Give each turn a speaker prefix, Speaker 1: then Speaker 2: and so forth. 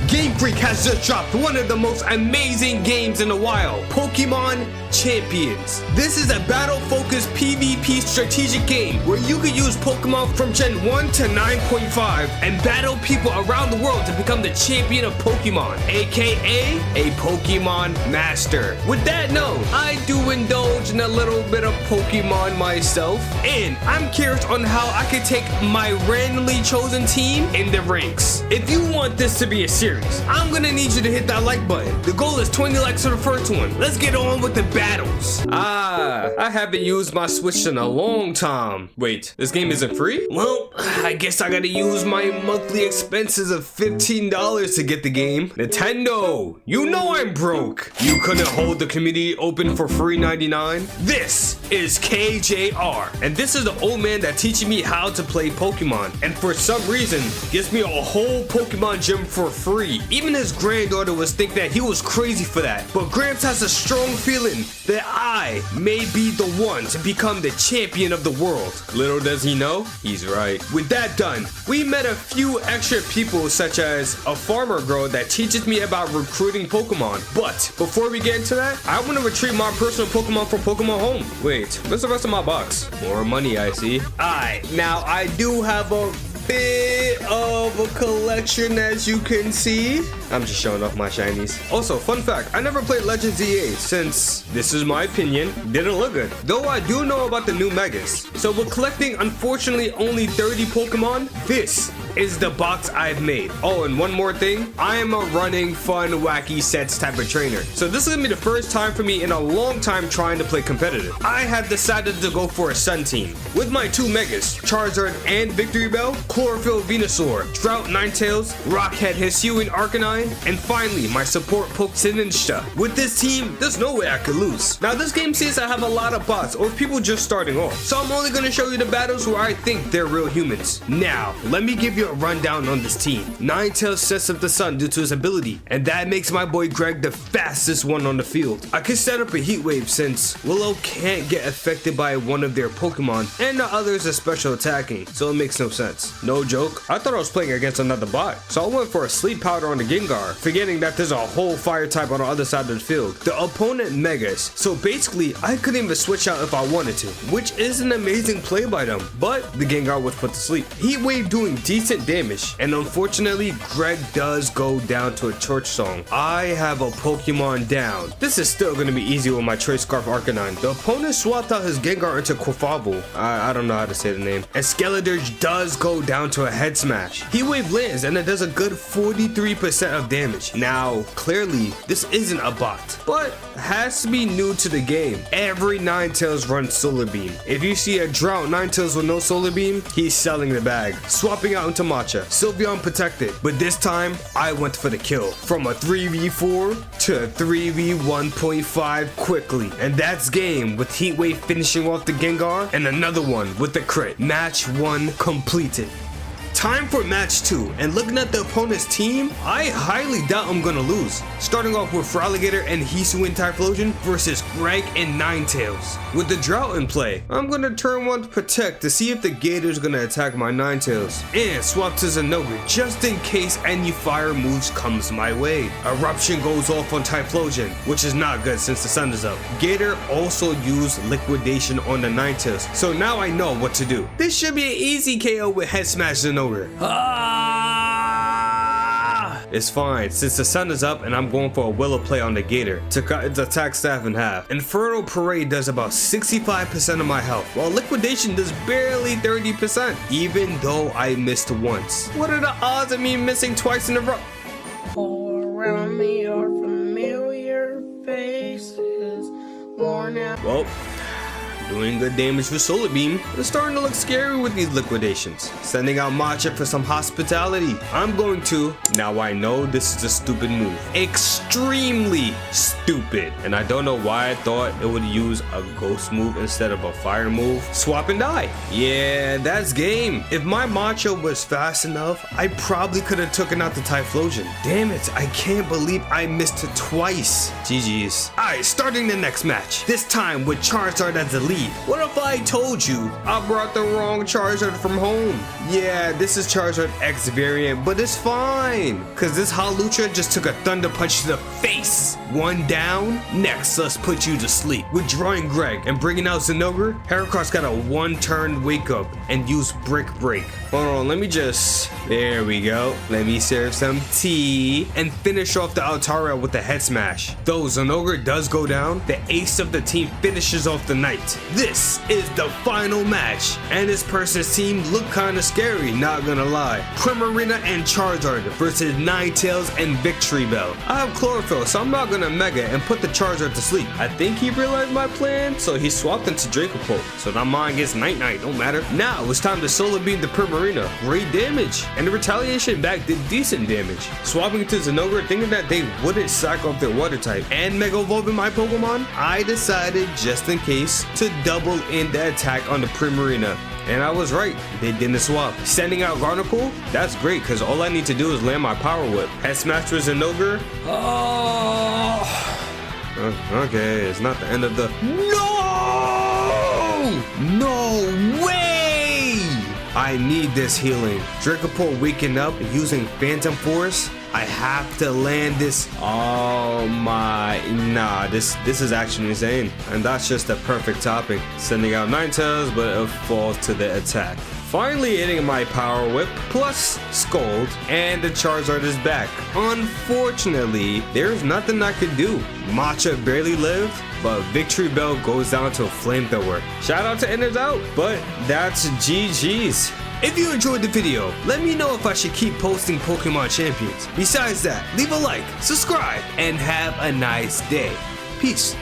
Speaker 1: Game Freak has just dropped one of the most amazing games in a while, Pokemon Champions. This is a battle-focused PvP strategic game where you can use Pokemon from Gen 1 to 9.5 and battle people around the world to become the champion of Pokemon, aka a Pokemon Master. With that note, I do indulge in a little bit of Pokemon myself, and I'm curious on how I can take my randomly chosen team in the ranks. If you want this to be a series, I'm gonna need you to hit that like button. The goal is 20 likes for the first one. Let's get on with the battles. I haven't used my Switch in a long time. Wait, this game isn't free? Well, I guess I gotta use my monthly expenses of $15 to get the game. Nintendo, you know I'm broke. You couldn't hold the community open for free 99? This is KJR, and this is the old man that teaches me how to play Pokemon, and for some reason gives me a whole Pokemon gym for free. Even his granddaughter was think that he was crazy for that, but Gramps has a strong feeling that I may be the one to become the champion of the world. Little does he know, he's right. With that done, we met a few extra people, such as a farmer girl that teaches me about recruiting Pokemon. But before we get into that, I want to retrieve my personal Pokemon from Pokemon Home. Wait, what's the rest of my box? More money, I see. Alright, now I do have a bit of a collection, as you can see. I'm just showing off my shinies. Also, fun fact, I never played Legends EA since, this is my opinion, didn't look good. Though I do know about the new Megas. So with collecting unfortunately only 30 Pokemon, this is the box I've made. Oh, and one more thing, I am a running, fun, wacky sets type of trainer. So this is gonna be the first time for me in a long time trying to play competitive. I have decided to go for a Sun team. With my two Megas, Charizard and Victory Bell, Chlorophyll Venusaur, Drought Ninetales, Rockhead Hisuian Arcanine, and finally my support Sinistcha. With this team, there's no way I could lose. Now this game sees I have a lot of bots or people just starting off, so I'm only gonna show you the battles where I think they're real humans. Now, let me give you a rundown on this team. Ninetales sets up the sun due to his ability, and that makes my boy Greg the fastest one on the field. I can set up a heat wave since Willow can't get affected by one of their Pokemon, and the others are special attacking, so it makes no sense. No joke, I thought I was playing against another bot, so I went for a sleep powder on the Gengar, forgetting that there's a whole fire type on the other side of the field. The opponent Megas, so basically I couldn't even switch out if I wanted to, which is an amazing play by them, but the Gengar was put to sleep. Heat wave doing decent damage, and unfortunately Greg does go down to a church song. I have a Pokemon down. This is still going to be easy with my Choice Scarf Arcanine. The opponent swapped out his Gengar into Quaffable. I don't know how to say the name. And Skeledirge does go down to a head smash. Heat wave lands and it does a good 43% of damage. Now clearly this isn't a bot, but has to be new to the game. Every Ninetales runs Solar Beam. If you see a Drought Ninetales with no Solar Beam, he's selling the bag, swapping out into Matcha. Sylveon protected, but this time I went for the kill. From a 3v4 to a 3v1.5 quickly, and that's game with Heat Wave finishing off the Gengar and another one with the crit. Match 1 completed. Time for match 2, and looking at the opponent's team, I highly doubt I'm gonna lose. Starting off with Feraligatr and Hisuian Typhlosion versus Greg and Ninetales. With the Drought in play, I'm gonna turn 1 to Protect to see if the Gator's gonna attack my Ninetales, and swap to Zenogre just in case any fire moves comes my way. Eruption goes off on Typhlosion, which is not good since the sun is up. Gator also used Liquidation on the Ninetales, so now I know what to do. This should be an easy KO with Head Smash Zenogre. It's fine, since the sun is up and I'm going for a Willow play on the Gator to cut its attack staff in half. Infernal Parade does about 65% of my health, while Liquidation does barely 30%, even though I missed once. What are the odds of me missing twice in a row?
Speaker 2: All around me are familiar faces, worn out.
Speaker 1: Well, doing good damage with Solar Beam. It's starting to look scary with these liquidations. Sending out Matcha for some hospitality. I'm going to, now I know this is a stupid move. Extremely stupid. And I don't know why I thought it would use a ghost move instead of a fire move. Swap and die. Yeah, that's game. If my Matcha was fast enough, I probably could have taken out the Typhlosion. Damn it, I can't believe I missed it twice. GG's. Alright, starting the next match. This time with Charizard as the lead. me. What if I told you I brought the wrong Charizard from home? Yeah, this is Charizard X variant, but it's fine, cause this Hawlucha just took a thunder punch to the face. One down. Next, let's put you to sleep. Withdrawing Greg and bringing out Zinogre, Heracross got a one-turn wake up and use Brick Break. Hold on, let me just... There we go. Let me serve some tea and finish off the Altaria with the head smash. Though Zinogre does go down, the ace of the team finishes off the night. This is the final match, and this person's team looked kinda scary, not gonna lie. Primarina and Charizard versus Ninetales and Victory Bell. I have Chlorophyll, so I'm not gonna Mega and put the Charizard to sleep. I think he realized my plan, so he swapped into Dracopult. So now mine gets Night-Night, don't matter. Now it's time to Solar Beam the Primarina. Great damage, and the retaliation back did decent damage. Swapping to Zinogre, thinking that they wouldn't sack off their water type and Mega Evolving my Pokemon, I decided, just in case, to double in the attack on the Primarina. And I was right, they didn't swap. Sending out Gardevoir, that's great, because all I need to do is land my Power Whip. Head Smash with Zinogre. Oh, okay, it's not the end of the... No way! I need this healing. Dracopult waking up using Phantom Force. I have to land this. Oh my, nah, this is actually insane. And that's just a perfect topping. Sending out Ninetales, but it falls to the attack. Finally hitting my Power Whip plus Scold, and the Charizard is back. Unfortunately, there's nothing I could do. Matcha barely lived, but Victory Bell goes down to a Flamethrower. Shout out to Enders Out, but that's GG's. If you enjoyed the video, let me know if I should keep posting Pokemon Champions. Besides that, leave a like, subscribe, and have a nice day. Peace.